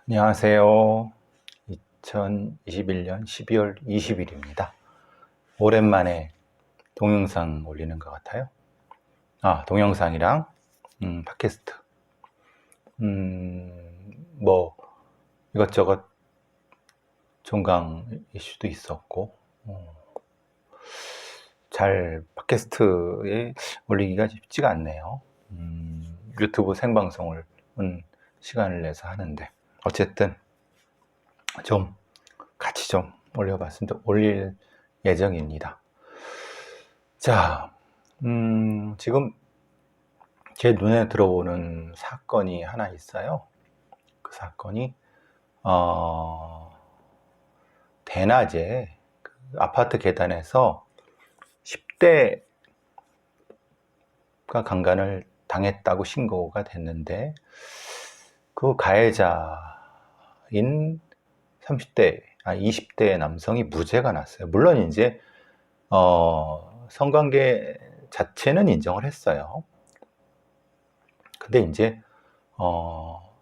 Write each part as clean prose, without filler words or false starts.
안녕하세요. 2021년 12월 20일입니다. 오랜만에 동영상 올리는 것 같아요. 동영상이랑 팟캐스트. 뭐 이것저것 종강 이슈도 있었고 잘 팟캐스트에 올리기가 쉽지가 않네요. 유튜브 생방송을 시간을 내서 하는데 어쨌든 좀 같이 좀 올려봤습니다. 올릴 예정입니다. 자, 지금 제 눈에 들어오는 사건이 하나 있어요. 그 사건이 대낮에 그 아파트 계단에서 10대가 강간을 당했다고 신고가 됐는데 그 가해자인 20대 남성이 무죄가 났어요. 물론 이제 성관계 자체는 인정을 했어요. 근데 이제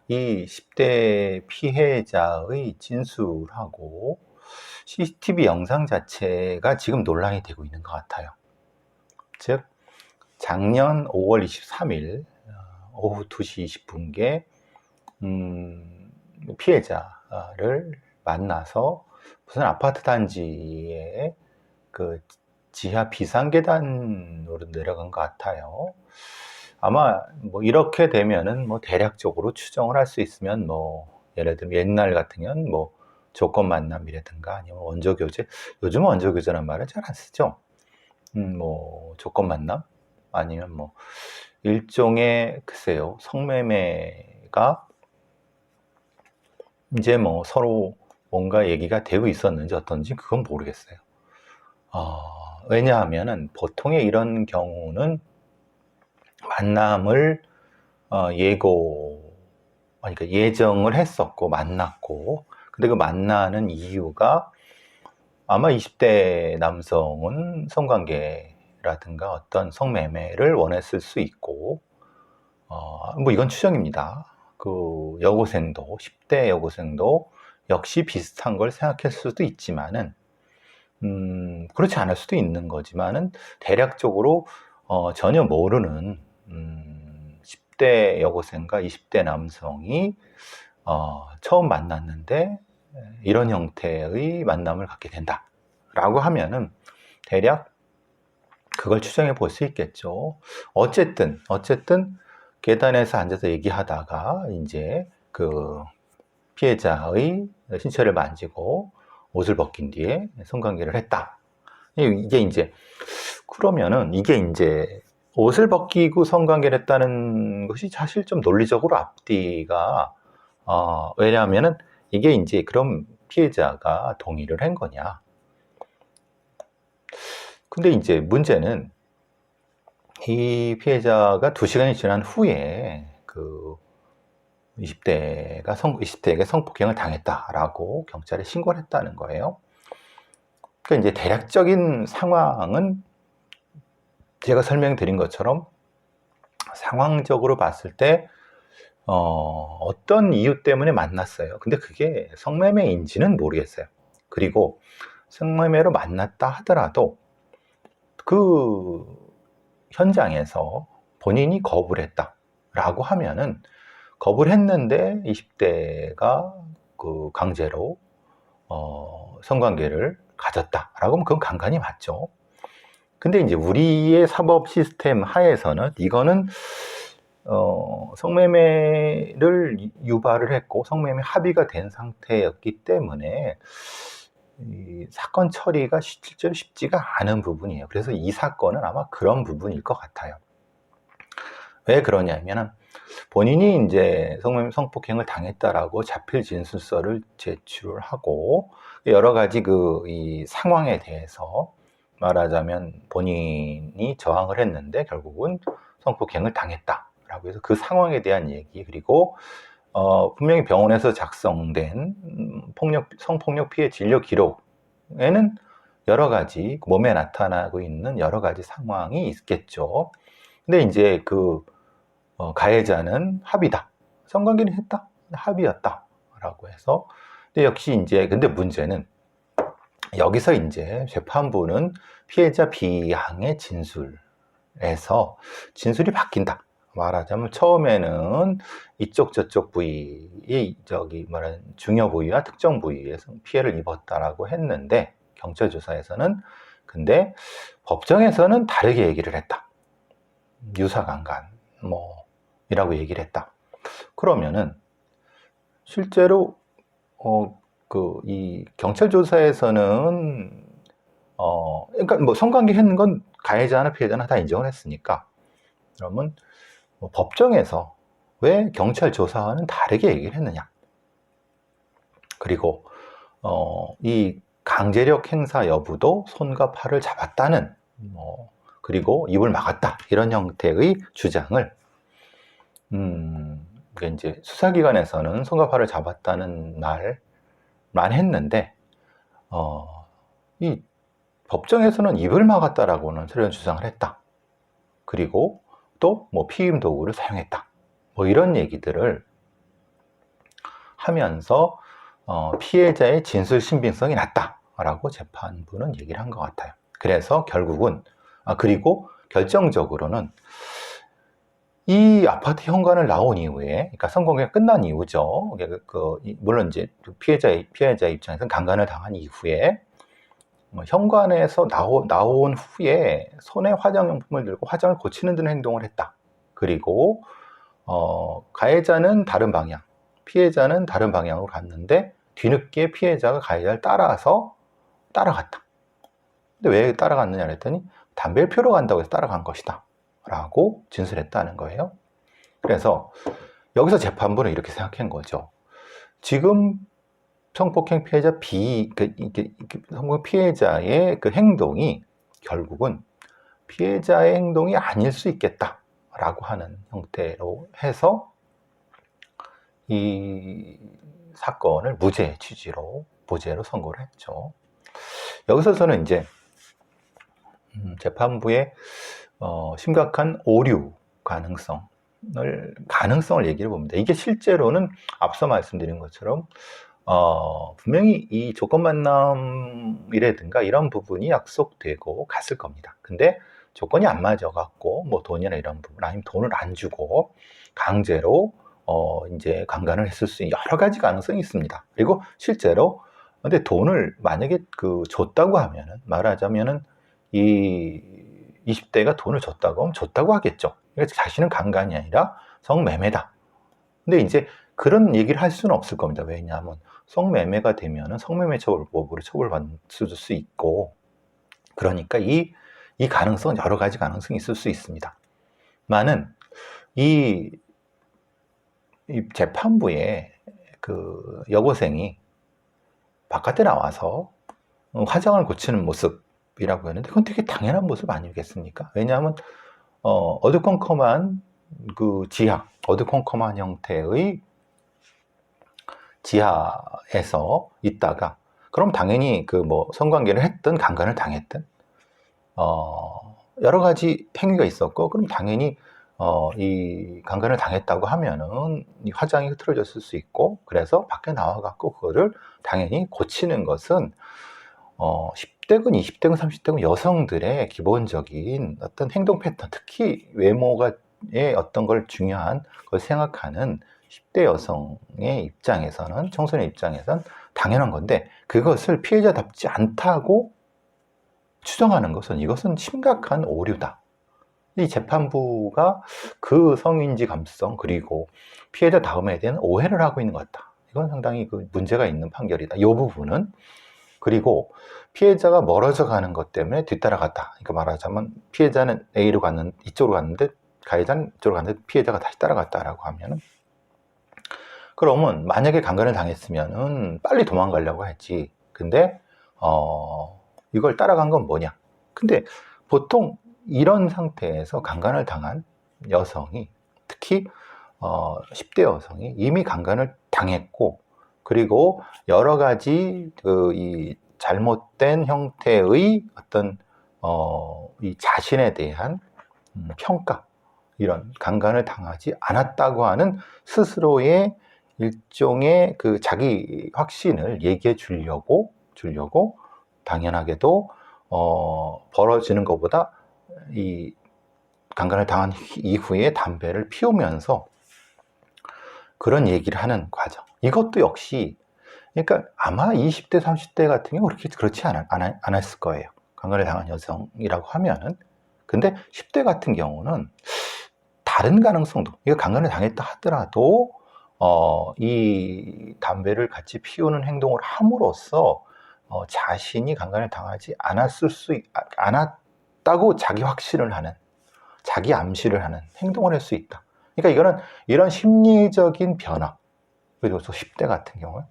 이 10대 피해자의 진술하고 CCTV 영상 자체가 지금 논란이 되고 있는 것 같아요. 즉 작년 5월 23일 오후 2시 20분께 피해자를 만나서 무슨 아파트 단지에 그 지하 비상계단으로 내려간 것 같아요. 아마 뭐 이렇게 되면은 뭐 대략적으로 추정을 할 수 있으면 뭐 예를 들면 옛날 같으면 뭐 조건 만남이라든가 아니면 원조 교제, 요즘은 원조 교제라는 말을 잘 안 쓰죠. 뭐 조건 만남 아니면 뭐 일종의 글쎄요 성매매가 이제 뭐 서로 뭔가 얘기가 되고 있었는지 어떤지 그건 모르겠어요. 왜냐하면은 보통의 이런 경우는 만남을 그러니까 예정을 했었고 만났고, 근데 그 만나는 이유가 아마 20대 남성은 성관계라든가 어떤 성매매를 원했을 수 있고, 뭐 이건 추정입니다. 그 여고생도 10대 여고생도 역시 비슷한 걸 생각했을 수도 있지만은 그렇지 않을 수도 있는 거지만은 대략적으로 전혀 모르는 10대 여고생과 20대 남성이 처음 만났는데 이런 형태의 만남을 갖게 된다라고 하면은 대략 그걸 추정해 볼 수 있겠죠. 어쨌든 계단에서 앉아서 얘기하다가 이제 그 피해자의 신체를 만지고 옷을 벗긴 뒤에 성관계를 했다. 이게 이제 그러면은 이게 이제 옷을 벗기고 성관계를 했다는 것이 사실 좀 논리적으로 앞뒤가 왜냐하면은 이게 이제 그럼 피해자가 동의를 한 거냐. 근데 이제 문제는 이 피해자가 2시간이 지난 후에 그 20대에게 성폭행을 당했다라고 경찰에 신고를 했다는 거예요. 그러니까 이제 대략적인 상황은 제가 설명드린 것처럼 상황적으로 봤을 때 어떤 이유 때문에 만났어요. 근데 그게 성매매인지는 모르겠어요. 그리고 성매매로 만났다 하더라도 그 현장에서 본인이 거부를 했다라고 하면은 거부를 했는데 20대가 그 강제로 성관계를 가졌다라고 하면 그건 강간이 맞죠. 근데 이제 우리의 사법 시스템 하에서는 이거는 성매매를 유발을 했고 성매매 합의가 된 상태였기 때문에 이 사건 처리가 실제로 쉽지가 않은 부분이에요. 그래서 이 사건은 아마 그런 부분일 것 같아요. 왜 그러냐면은 본인이 이제 성폭행을 당했다라고 자필 진술서를 제출을 하고 여러 가지 이 상황에 대해서 말하자면 본인이 저항을 했는데 결국은 성폭행을 당했다라고 해서 그 상황에 대한 얘기, 그리고 분명히 병원에서 작성된 성폭력 피해 진료 기록에는 여러 가지 몸에 나타나고 있는 여러 가지 상황이 있겠죠. 근데 이제 그 가해자는 합의다, 성관계는 했다, 합의였다 라고 해서. 근데 역시 이제, 근데 문제는 여기서 이제 재판부는 피해자 B양의 진술에서 진술이 바뀐다. 말하자면 처음에는 이쪽 저쪽 부위의 말하는 중요 부위와 특정 부위에서 피해를 입었다라고 했는데 경찰 조사에서는, 근데 법정에서는 다르게 얘기를 했다. 유사강간 이라고 얘기를 했다. 그러면은 실제로 이 경찰 조사에서는 그러니까 성관계 했는 건 가해자나 피해자나 다 인정을 했으니까, 그러면 법정에서 왜 경찰 조사와는 다르게 얘기를 했느냐? 그리고 이 강제력 행사 여부도 손과 팔을 잡았다는 그리고 입을 막았다 이런 형태의 주장을 이제 수사기관에서는 손과 팔을 잡았다는 말만 했는데 이 법정에서는 입을 막았다라고는 그런 주장을 했다. 그리고 또 피임 도구를 사용했다. 이런 얘기들을 하면서 피해자의 진술 신빙성이 낮다라고 재판부는 얘기를 한 것 같아요. 그래서 결국은 그리고 결정적으로는 이 아파트 현관을 나온 이후에, 그러니까 성공이 끝난 이후죠. 물론 이제 피해자 입장에서는 강간을 당한 이후에 현관에서 나온 후에 손에 화장용품을 들고 화장을 고치는 등 행동을 했다. 그리고 가해자는 다른 방향, 피해자는 다른 방향으로 갔는데 뒤늦게 피해자가 가해자를 따라갔다. 근데 왜 따라갔느냐 했더니 담배를 피우러 간다고 해서 따라간 것이다 라고 진술했다는 거예요. 그래서 여기서 재판부는 이렇게 생각한 거죠. 지금 성폭행 피해자 성폭행 피해자의 그 행동이 결국은 피해자의 행동이 아닐 수 있겠다라고 하는 형태로 해서 이 사건을 무죄 취지로 무죄로 선고를 했죠. 여기서 저는 이제 재판부의 심각한 오류 가능성을 얘기를 봅니다. 이게 실제로는 앞서 말씀드린 것처럼 분명히 이 조건 만남이라든가 이런 부분이 약속되고 갔을 겁니다. 근데 조건이 안 맞아갖고 돈이나 이런 부분, 아니면 돈을 안 주고 강제로 이제 강간을 했을 수 있는 여러 가지 가능성이 있습니다. 그리고 실제로 근데 돈을 만약에 줬다고 하면은, 말하자면은 이 20대가 돈을 줬다고 하면 줬다고 하겠죠. 그러니까 자신은 강간이 아니라 성매매다. 근데 이제 그런 얘기를 할 수는 없을 겁니다. 왜냐하면 성매매가 되면은 성매매처벌법으로 처벌받을 수 있고, 그러니까 이 가능성은 여러 가지 가능성이 있을 수 있습니다. 많은 이 재판부의 그 여고생이 바깥에 나와서 화장을 고치는 모습이라고 했는데 그건 되게 당연한 모습 아니겠습니까? 왜냐하면 어두컴컴한 어두컴컴한 형태의 지하에서 있다가, 그럼 당연히 성관계를 했든 강간을 당했든 여러 가지 행위가 있었고, 그럼 당연히 이 강간을 당했다고 하면은 이 화장이 흐트러졌을 수 있고, 그래서 밖에 나와갖고 그거를 당연히 고치는 것은 10대군, 20대군, 30대군 여성들의 기본적인 어떤 행동 패턴, 특히 외모의 어떤 걸 중요한 걸 생각하는 10대 여성의 입장에서는, 청소년 입장에서는 당연한 건데, 그것을 피해자답지 않다고 추정하는 것은, 이것은 심각한 오류다. 이 재판부가 그 성인지 감수성, 그리고 피해자 다음에 대한 오해를 하고 있는 것 같다. 이건 상당히 문제가 있는 판결이다. 이 부분은. 그리고 피해자가 멀어져 가는 것 때문에 뒤따라갔다. 그러니까 말하자면 피해자는 A로 이쪽으로 갔는데 가해자는 이쪽으로 갔는데 피해자가 다시 따라갔다라고 하면은, 그러면 만약에 강간을 당했으면은 빨리 도망가려고 하지. 근데 이걸 따라간 건 뭐냐? 근데 보통 이런 상태에서 강간을 당한 여성이, 특히 10대 여성이 이미 강간을 당했고, 그리고 여러 가지 이 잘못된 형태의 어떤 이 자신에 대한 평가, 이런 강간을 당하지 않았다고 하는 스스로의 일종의 그 자기 확신을 얘기해 주려고 당연하게도 벌어지는 것보다 이 강간을 당한 이후에 담배를 피우면서 그런 얘기를 하는 과정. 이것도 역시 그러니까 아마 20대, 30대 같은 경우 그렇지 않았을 거예요. 강간을 당한 여성이라고 하면은. 근데 10대 같은 경우는 다른 가능성도, 이거 강간을 당했다 하더라도 이 담배를 같이 피우는 행동을 함으로써 자신이 강간을 당하지 않았다고 자기 확신을 하는, 자기 암시를 하는 행동을 할 수 있다. 그러니까 이거는 이런 심리적인 변화, 그리고 또 10대 같은 경우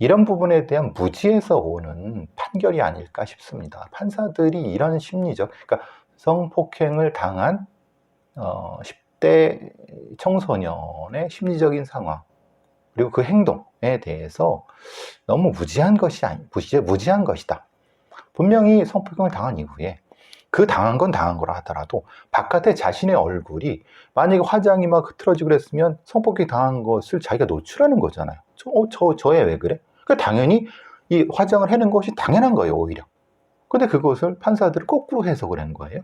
이런 부분에 대한 무지에서 오는 판결이 아닐까 싶습니다. 판사들이 이런 심리적, 그러니까 성폭행을 당한 10대 청소년의 심리적인 상황, 그리고 그 행동에 대해서 너무 무지한 것이다. 분명히 성폭행을 당한 이후에 그 당한 건 당한 거라 하더라도 바깥에 자신의 얼굴이 만약에 화장이 막 흐트러지고 그랬으면 성폭행 당한 것을 자기가 노출하는 거잖아요. 저애 왜 그래? 그러니까 당연히 이 화장을 해는 것이 당연한 거예요, 오히려. 근데 그것을 판사들은 거꾸로 해석을 한 거예요.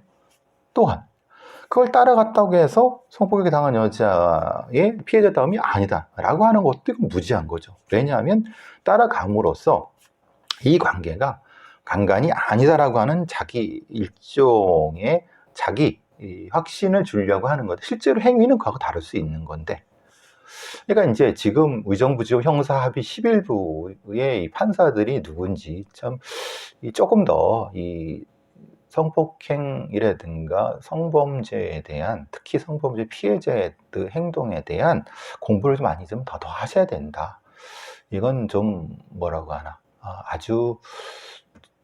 또한 그걸 따라갔다고 해서 성폭행 당한 여자의 피해자다움이 아니다 라고 하는 것도 이건 무지한 거죠. 왜냐하면 따라감으로써 이 관계가 강간이 아니다라고 하는 자기 일종의 자기 확신을 주려고 하는 것. 실제로 행위는 그하고 다를 수 있는 건데. 그러니까 이제 지금 의정부지법 형사합의 11부의 판사들이 누군지 참 조금 더 이 성폭행이라든가 성범죄에 대한, 특히 성범죄 피해자의 행동에 대한 공부를 좀 많이 좀 더 하셔야 된다. 이건 좀 뭐라고 하나, 아주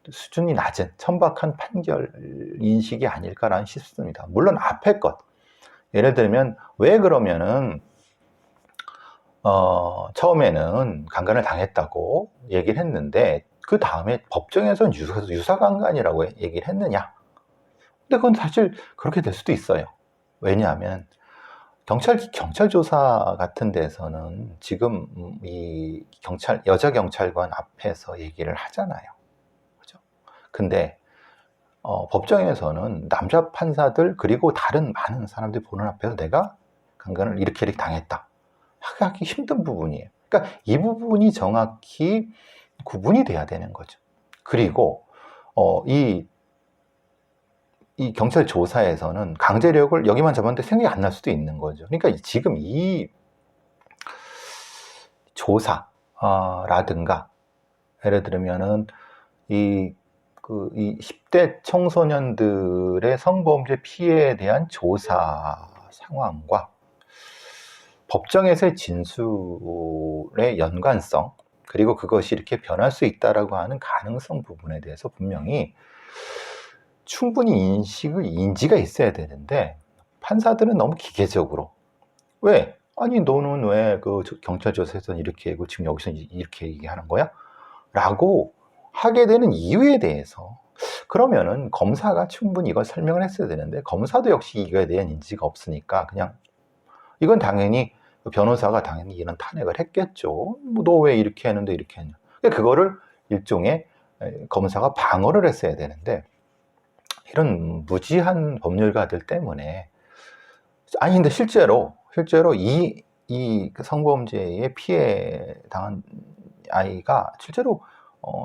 수준이 낮은 천박한 판결 인식이 아닐까라는 싶습니다. 물론 앞에 것, 예를 들면 왜 그러면은 처음에는 강간을 당했다고 얘기를 했는데 그 다음에 법정에서는 유사강간이라고 얘기를 했느냐? 근데 그건 사실 그렇게 될 수도 있어요. 왜냐하면 경찰 조사 같은 데서는 지금 이 여자 경찰관 앞에서 얘기를 하잖아요. 그죠? 근데 법정에서는 남자 판사들 그리고 다른 많은 사람들이 보는 앞에서 내가 강간을 이렇게 당했다 하기 힘든 부분이에요. 그러니까 이 부분이 정확히 구분이 돼야 되는 거죠. 그리고 이 경찰 조사에서는 강제력을 여기만 잡았는데 생각이 안 날 수도 있는 거죠. 그러니까 지금 이 조사라든가 예를 들면은 이 10대 청소년들의 성범죄 피해에 대한 조사 상황과 법정에서의 진술의 연관성, 그리고 그것이 이렇게 변할 수 있다라고 하는 가능성 부분에 대해서 분명히 충분히 인지가 있어야 되는데 판사들은 너무 기계적으로 왜? 아니 너는 왜 그 경찰 조사에서 이렇게 하고 지금 여기서 이렇게 얘기하는 거야? 라고 하게 되는 이유에 대해서 그러면은 검사가 충분히 이걸 설명을 했어야 되는데 검사도 역시 이거에 대한 인지가 없으니까 그냥 이건 당연히 변호사가 당연히 이런 탄핵을 했겠죠. 너 왜 이렇게 했는데 이렇게 했냐. 그거를 일종의 검사가 방어를 했어야 되는데 이런 무지한 법률가들 때문에 아니 근데 실제로 이 성범죄에 피해 당한 아이가 실제로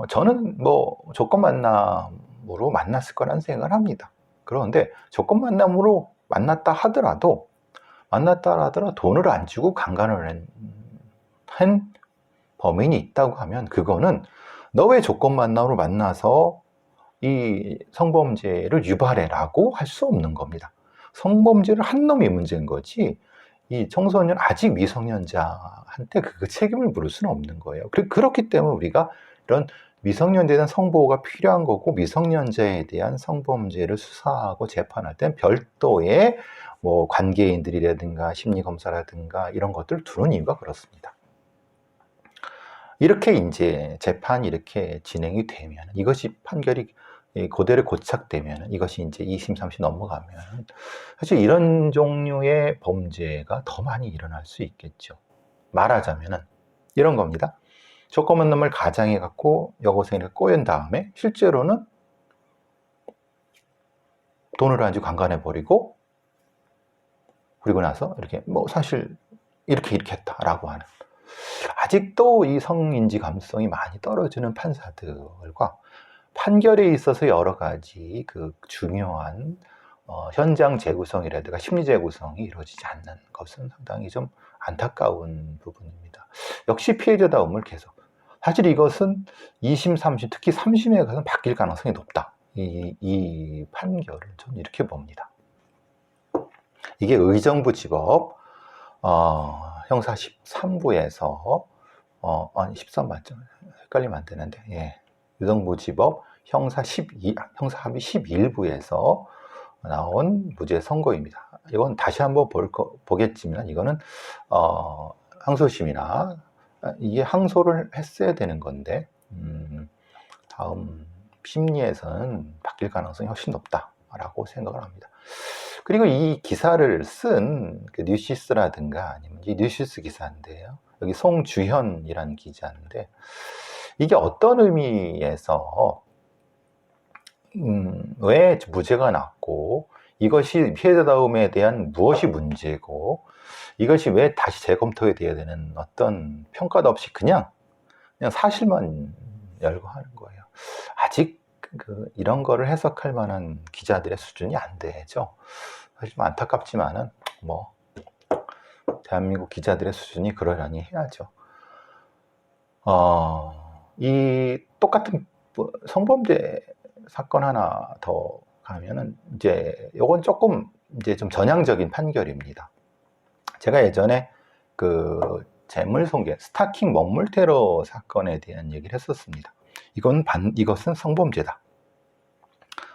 저는 뭐 조건 만남으로 만났을 거라는 생각을 합니다. 그런데 조건 만남으로 만났다 하더라도 돈을 안 주고 강간을 한 범인이 있다고 하면 그거는 너 왜 조건 만남으로 만나서 이 성범죄를 유발해라고 할 수 없는 겁니다. 성범죄를 한 놈이 문제인 거지 이 청소년 아직 미성년자한테 그 책임을 물을 수는 없는 거예요. 그렇기 때문에 우리가 이런 미성년자에 대한 성보호가 필요한 거고 미성년자에 대한 성범죄를 수사하고 재판할 땐 별도의 뭐 관계인들이라든가 심리검사라든가 이런 것들을 두는 이유가 그렇습니다. 이렇게 이제 재판이 이렇게 진행이 되면 이것이 판결이 그대로 고착되면 이것이 이제 2심, 3심 넘어가면 사실 이런 종류의 범죄가 더 많이 일어날 수 있겠죠. 말하자면은 이런 겁니다. 조그만 놈을 가장해 갖고 여고생이 꼬인 다음에 실제로는 돈을 안 주고 강간해 버리고, 그리고 나서 이렇게 뭐 사실 이렇게 했다라고 하는, 아직도 이 성인지 감수성이 많이 떨어지는 판사들과 판결에 있어서 여러 가지 그 중요한 현장 재구성이라든가 심리 재구성이 이루어지지 않는 것은 상당히 좀 안타까운 부분입니다. 역시 피해자다움을 계속, 사실 이것은 2심, 3심, 특히 3심에 가서는 바뀔 가능성이 높다. 이 판결을 저는 이렇게 봅니다. 이게 의정부지법 형사 13부에서 아니 13 맞죠? 헷갈리면 안 되는데, 예. 의정부지법 형사 합의 11부에서 나온 무죄 선고입니다. 이건 다시 한번 보겠지만 이거는 항소심이나 이게 항소를 했어야 되는 건데 다음 심리에서는 바뀔 가능성이 훨씬 높다라고 생각을 합니다. 그리고 이 기사를 쓴 그 뉴시스라든가 아니면 이 뉴시스 기사인데요. 여기 송주현이라는 기자인데, 이게 어떤 의미에서 왜 무죄가 났고, 이것이 피해자다움에 대한 무엇이 문제고, 이것이 왜 다시 재검토해야 되는 어떤 평가도 없이 그냥 사실만 열거하는 거예요. 아직 이런 거를 해석할 만한 기자들의 수준이 안 되죠. 사실 좀 안타깝지만은 뭐 대한민국 기자들의 수준이 그러려니 해야죠. 이 똑같은 성범죄 사건 하나 더 가면은 이제 요건 조금 이제 좀 전향적인 판결입니다. 제가 예전에 그 재물손괴, 스타킹 먹물 테러 사건에 대한 얘기를 했었습니다. 이것은 성범죄다.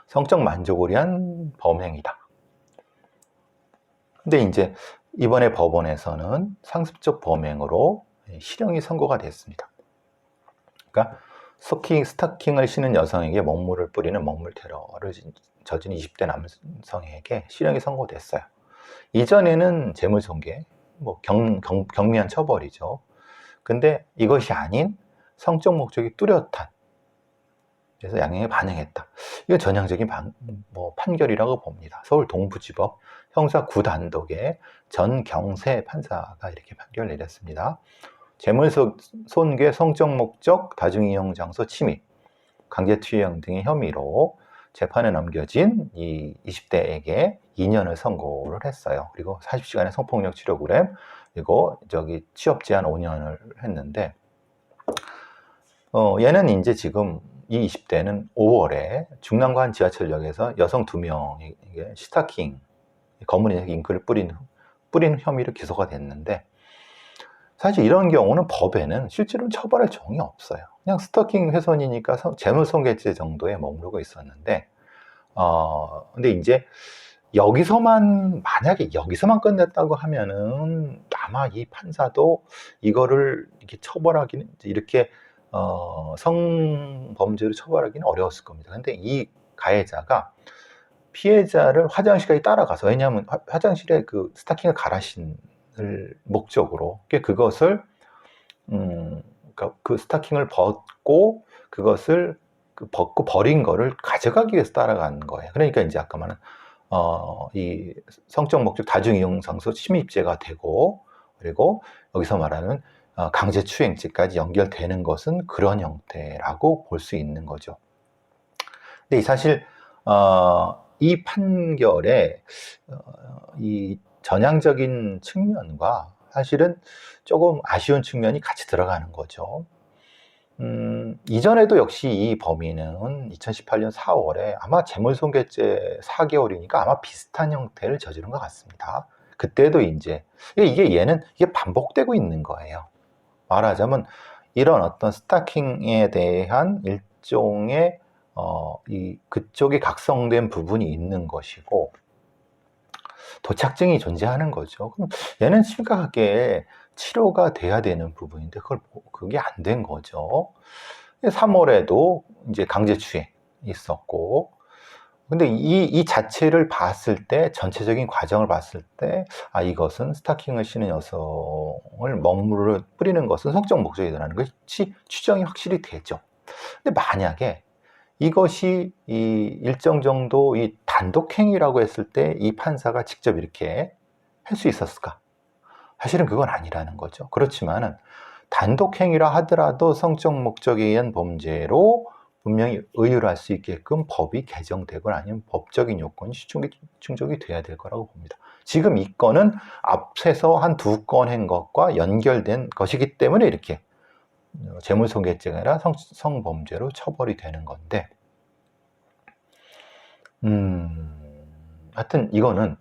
성적 만족을 위한 범행이다. 근데 이제 이번에 법원에서는 상습적 범행으로 실형이 선고가 됐습니다. 그러니까 스타킹을 신은 여성에게 먹물을 뿌리는 먹물 테러를 저지른 20대 남성에게 실형이 선고됐어요. 이전에는 재물손괴, 뭐 경미한 처벌이죠. 근데 이것이 아닌 성적 목적이 뚜렷한, 그래서 양형에 반영했다. 이건 전향적인 판결이라고 봅니다. 서울 동부지법 형사 9단독의 전경세 판사가 이렇게 판결을 내렸습니다. 재물손괴, 성적 목적, 다중이용 장소 침입, 강제투영 등의 혐의로 재판에 넘겨진 이 20대에게 2년을 선고를 했어요. 그리고 40시간의 성폭력 치료구램, 그리고 취업 제한 5년을 했는데, 얘는 이제 지금 이 20대는 5월에 중랑구 지하철역에서 여성 2명에게 스타킹, 검은 잉크를 뿌린 혐의로 기소가 됐는데, 사실 이런 경우는 법에는 실제로는 처벌할 정이 없어요. 그냥 스토킹 훼손이니까 재물손괴죄 정도에 머무르고 있었는데, 근데 이제 만약에 여기서만 끝냈다고 하면은 아마 이 판사도 이거를 이렇게 처벌하기는, 이렇게 성범죄로 처벌하기는 어려웠을 겁니다. 근데 이 가해자가 피해자를 화장실까지 따라가서, 왜냐하면 화장실에 그 스타킹을 갈아 신을 목적으로, 그것을 그러니까 그 스타킹을 벗고 그것을 벗고 버린 거를 가져가기 위해서 따라가는 거예요. 그러니까 이제 아까 말한 이 성적 목적 다중이용 장소 침입죄가 되고, 그리고 여기서 말하는 강제추행죄까지 연결되는 것은 그런 형태라고 볼 수 있는 거죠. 근데 사실 이 판결에 이 전향적인 측면과 사실은 조금 아쉬운 측면이 같이 들어가는 거죠. 이전에도 역시 이 범인은 2018년 4월에 아마 재물손괴죄 4개월이니까 아마 비슷한 형태를 저지른 것 같습니다. 그때도 이제 이게 반복되고 있는 거예요. 말하자면 이런 어떤 스타킹에 대한 일종의 그쪽에 각성된 부분이 있는 것이고, 도착증이 존재하는 거죠. 그럼 얘는 심각하게 치료가 돼야 되는 부분인데 그게 안 된 거죠. 3월에도 이제 강제추행 있었고, 근데 이 자체를 봤을 때, 전체적인 과정을 봤을 때, 아, 이것은 스타킹을 신은 여성을 먹물을 뿌리는 것은 성적 목적이라는 것이 추정이 확실히 되죠. 근데 만약에 이것이 이 일정 정도 이 단독행위라고 했을 때 이 판사가 직접 이렇게 할 수 있었을까? 사실은 그건 아니라는 거죠. 그렇지만은 단독행위라 하더라도 성적 목적에 의한 범죄로 분명히 의율할 수 있게끔 법이 개정되거나 아니면 법적인 요건이 충족이 돼야 될 거라고 봅니다. 지금 이 건은 앞에서 한 두 건 한 것과 연결된 것이기 때문에 이렇게 재물손괴죄가 아니라 성범죄로 처벌이 되는 건데, 하여튼 이거는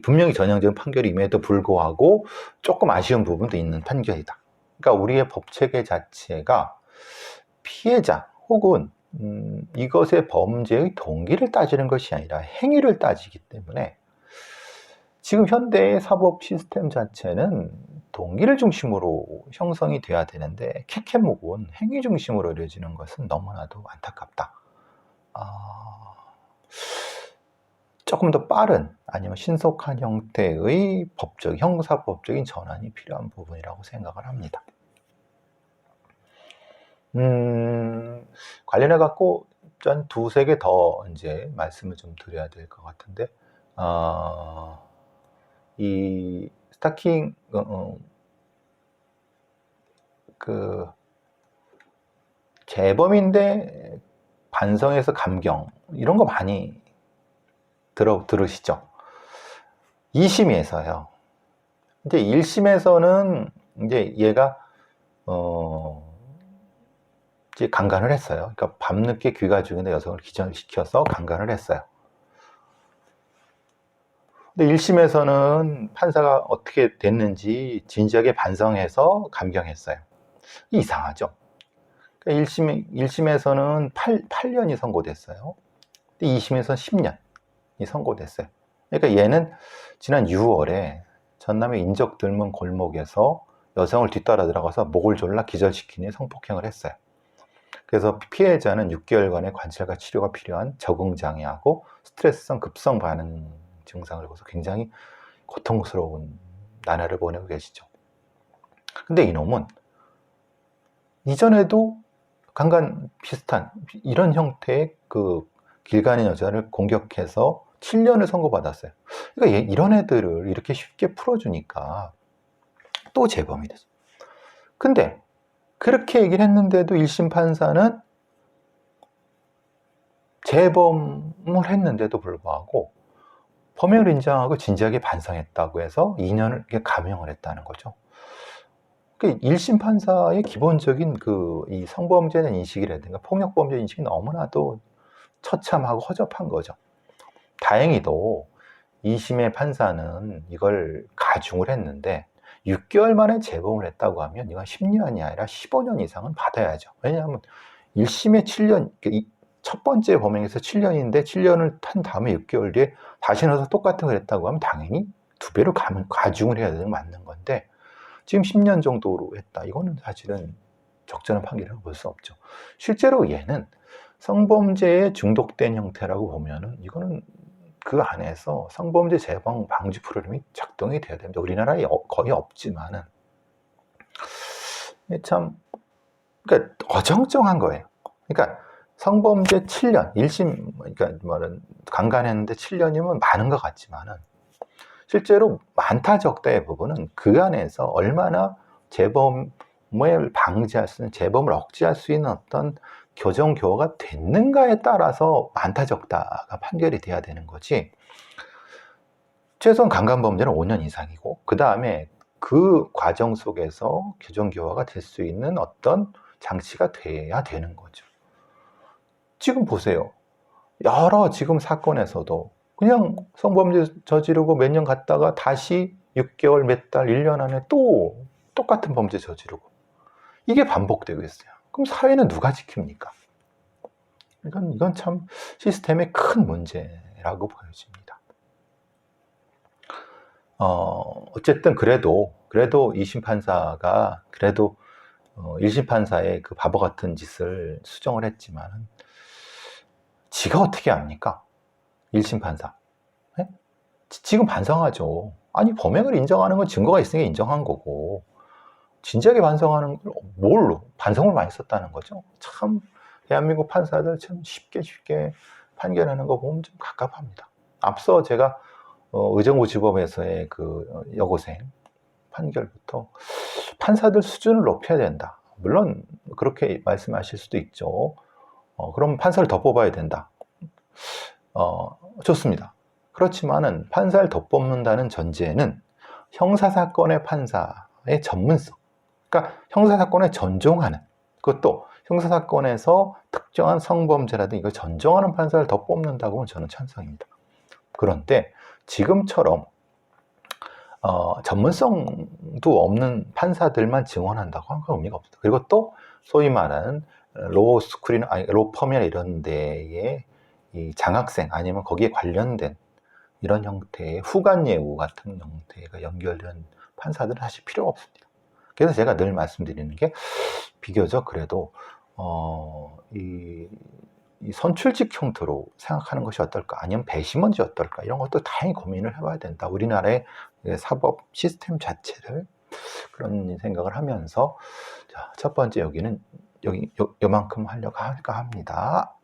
분명히 전형적인 판결임에도 불구하고 조금 아쉬운 부분도 있는 판결이다. 그러니까 우리의 법체계 자체가 피해자 혹은 이것의 범죄의 동기를 따지는 것이 아니라 행위를 따지기 때문에 지금 현대의 사법 시스템 자체는 동기를 중심으로 형성이 돼야 되는데 캐캐묵은 행위 중심으로 이루어지는 것은 너무나도 안타깝다. 조금 더 빠른 아니면 신속한 형태의 형사법적인 전환이 필요한 부분이라고 생각을 합니다. 관련해 갖고 한 두세 개 더 이제 말씀을 좀 드려야 될 것 같은데, 이 스타킹 그 재범인데 반성해서 감경 이런 거 많이 들으시죠? 2심에서요. 이제 1심에서는 이제 얘가 이제 강간을 했어요. 그러니까 밤늦게 귀가 죽은데 여성을 기절시켜서 강간을 했어요. 근데 1심에서는 판사가 어떻게 됐는지 진지하게 반성해서 감경했어요. 이상하죠? 그러니까 1심에서는 8년이 선고됐어요. 근데 2심에서는 10년이 선고됐어요. 그러니까 얘는 지난 6월에 전남의 인적드문 골목에서 여성을 뒤따라 들어가서 목을 졸라 기절시키니 성폭행을 했어요. 그래서 피해자는 6개월간의 관찰과 치료가 필요한 적응장애하고 스트레스성 급성 반응 증상을 보고서 굉장히 고통스러운 나날을 보내고 계시죠. 근데 이놈은 이전에도 강간 비슷한 이런 형태의 그 길 가는 여자를 공격해서 7년을 선고받았어요. 그러니까 이런 애들을 이렇게 쉽게 풀어주니까 또 재범이 되죠. 근데 그렇게 얘기를 했는데도 1심 판사는 재범을 했는데도 불구하고 범행을 인정하고 진지하게 반성했다고 해서 2년을 감형을 했다는 거죠. 그 1심 판사의 기본적인 이 성범죄는 인식이라든가 폭력범죄 인식이 너무나도 처참하고 허접한 거죠. 다행히도 2심의 판사는 이걸 가중을 했는데 6개월 만에 재범을 했다고 하면 이건 10년이 아니라 15년 이상은 받아야죠. 왜냐하면 1심에 7년, 첫 번째 범행에서 7년인데 7년을 탄 다음에 6개월 뒤에 다시 넣어서 똑같은 걸 했다고 하면 당연히 2배로 가중을 해야 되는 게 맞는 건데 지금 10년 정도로 했다. 이거는 사실은 적절한 판결이라고 볼 수 없죠. 실제로 얘는 성범죄에 중독된 형태라고 보면은 이거는 그 안에서 성범죄 재범 방지 프로그램이 작동이 돼야 됩니다. 우리나라에 거의 없지만은 참 그러니까 어정쩡한 거예요. 그러니까 성범죄 7년, 1심 그러니까 말은 강간했는데 7년이면 많은 것 같지만은 실제로 많다 적다의 부분은 그 안에서 얼마나 재범을 방지할 수 있는, 재범을 억제할 수 있는 어떤 교정 교화가 됐는가에 따라서 많다 적다가 판결이 돼야 되는 거지. 최소한 강간 범죄는 5년 이상이고 그 다음에 그 과정 속에서 교정 교화가 될 수 있는 어떤 장치가 돼야 되는 거죠. 지금 보세요. 여러 지금 사건에서도 그냥 성범죄 저지르고 몇 년 갔다가 다시 6개월, 몇 달, 1년 안에 또 똑같은 범죄 저지르고 이게 반복되고 있어요. 그럼 사회는 누가 지킵니까? 이건 참 시스템의 큰 문제라고 보여집니다. 어쨌든 그래도 2심 판사가 그래도 1심 판사의 그 바보 같은 짓을 수정을 했지만 지가 어떻게 압니까? 1심 판사. 예? 지금 반성하죠. 아니, 범행을 인정하는 건 증거가 있으니까 인정한 거고, 진지하게 반성하는 걸 뭘로? 반성을 많이 썼다는 거죠. 참, 대한민국 판사들 참 쉽게 판결하는 거 보면 좀 갑갑합니다. 앞서 제가 의정부지법에서의 그 여고생 판결부터 판사들 수준을 높여야 된다. 물론 그렇게 말씀하실 수도 있죠. 그럼 판사를 더 뽑아야 된다. 좋습니다. 그렇지만은 판사를 더 뽑는다는 전제는 형사사건의 판사의 전문성, 그러니까 형사사건에 전종하는, 그것도 형사사건에서 특정한 성범죄라든지 이걸 전종하는 판사를 더 뽑는다고 하면 저는 찬성입니다. 그런데 지금처럼 전문성도 없는 판사들만 증언한다고 하는 건 의미가 없습니다. 그리고 또 소위 말하는 로스쿨이나 로펌이나 이런 데에 이 장학생 아니면 거기에 관련된 이런 형태의 후관 예우 같은 형태가 연결된 판사들은 사실 필요가 없습니다. 그래서 제가 늘 말씀드리는 게 비교적 그래도 이 선출직 형태로 생각하는 것이 어떨까, 아니면 배심원제 어떨까, 이런 것도 다행히 고민을 해봐야 된다. 우리나라의 사법 시스템 자체를 그런 생각을 하면서, 자, 첫 번째 여기는 요만큼 하려고 할까 합니다.